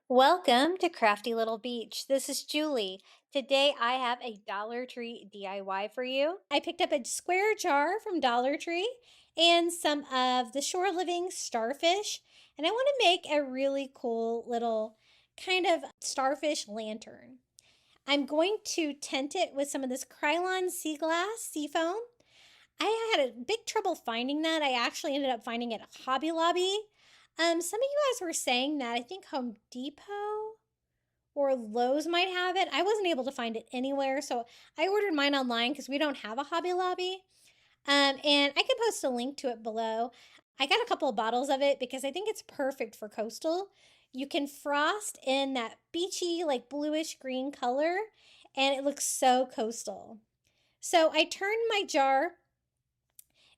Welcome to Crafty Little Beach. This is Julie. Today I have a Dollar Tree DIY for you. I picked up a square jar from Dollar Tree and some of the Shore Living starfish, and I want to make a really cool little kind of starfish lantern. I'm going to tint it with some of this Krylon sea glass, sea foam. I had a big trouble finding that. I actually ended up finding it at Hobby Lobby. Some of you guys were saying that I think Home Depot or Lowe's might have it. I wasn't able to find it anywhere, so I ordered mine online because we don't have a Hobby Lobby. And I can post a link to it below. I got a couple of bottles of it because I think it's perfect for coastal. You can frost in that beachy, like bluish green color, and it looks so coastal. So I turned my jar,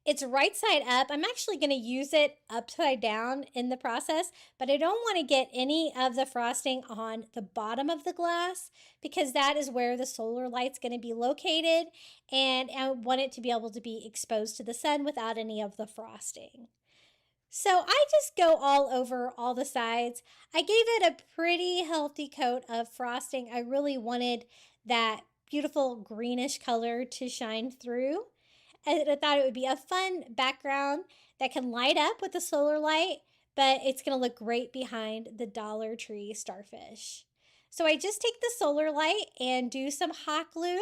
it's right side up. I'm actually going to use it upside down in the process, but I don't want to get any of the frosting on the bottom of the glass because that is where the solar light's going to be located, and I want it to be able to be exposed to the sun without any of the frosting. So I just go all over all the sides. I gave it a pretty healthy coat of frosting. I really wanted that beautiful greenish color to shine through. And I thought it would be a fun background that can light up with the solar light, but it's going to look great behind the Dollar Tree starfish. So I just take the solar light and do some hot glue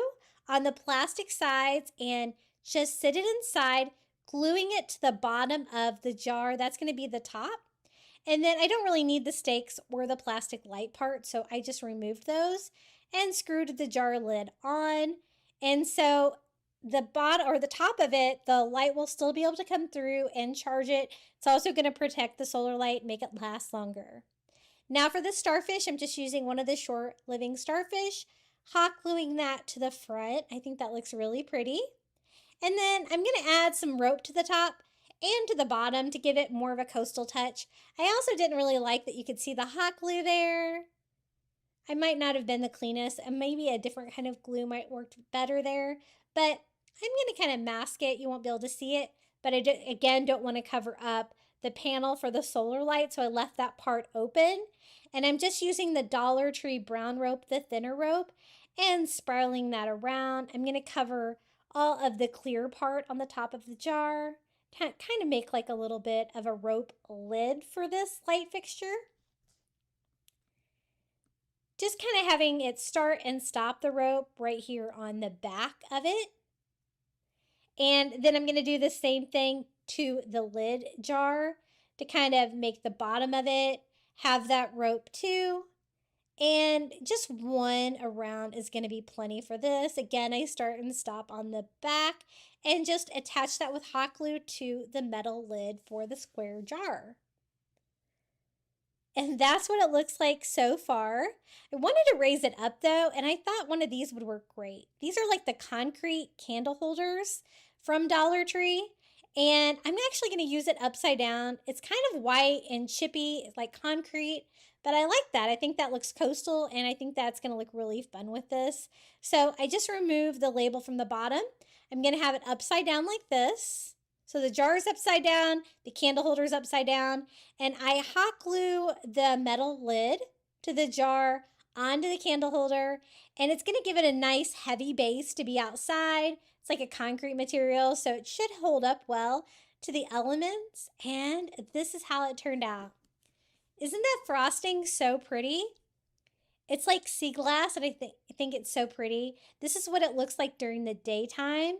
on the plastic sides and just sit it inside, gluing it to the bottom of the jar. That's going to be the top. And then I don't really need the stakes or the plastic light part, so I just removed those and screwed the jar lid on. And so the bottom or the top of it, the light will still be able to come through and charge it. It's also going to protect the solar light, make it last longer. Now for the starfish, I'm just using one of the Shore Living starfish, hot gluing that to the front. I think that looks really pretty. And then I'm going to add some rope to the top and to the bottom to give it more of a coastal touch. I also didn't really like that you could see the hot glue there. I might not have been the cleanest, and maybe a different kind of glue might work better there, but I'm going to kind of mask it. You won't be able to see it, but I again don't want to cover up the panel for the solar light, so I left that part open. And I'm just using the Dollar Tree brown rope, the thinner rope, and spiraling that around. I'm going to cover all of the clear part on the top of the jar, kind of make like a little bit of a rope lid for this light fixture. Just kind of having it start and stop the rope right here on the back of it. And then I'm going to do the same thing to the lid jar to kind of make the bottom of it have that rope too. And just one around is going to be plenty for this. Again, I start and stop on the back and just attach that with hot glue to the metal lid for the square jar. And that's what it looks like so far. I wanted to raise it up though, and I thought one of these would work great. These are like the concrete candle holders from Dollar Tree, and I'm actually going to use it upside down. It's kind of white and chippy, like concrete, but I like that. I think that looks coastal, and I think that's going to look really fun with this. So I just removed the label from the bottom. I'm going to have it upside down like this. So the jar is upside down, the candle holder is upside down, and I hot glue the metal lid to the jar onto the candle holder, and it's going to give it a nice heavy base to be outside. It's like a concrete material, so it should hold up well to the elements, and this is how it turned out. Isn't that frosting so pretty? It's like sea glass, and I think it's so pretty. This is what it looks like during the daytime.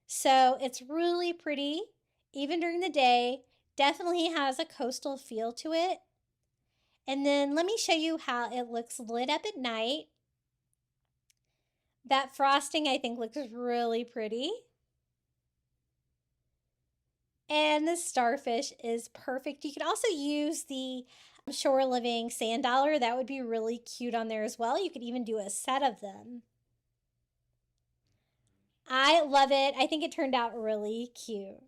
So it's really pretty, even during the day. Definitely has a coastal feel to it. And then let me show you how it looks lit up at night. That frosting, I think, looks really pretty. And the starfish is perfect. You could also use the Shore Living sand dollar. That would be really cute on there as well. You could even do a set of them. I love it. I think it turned out really cute.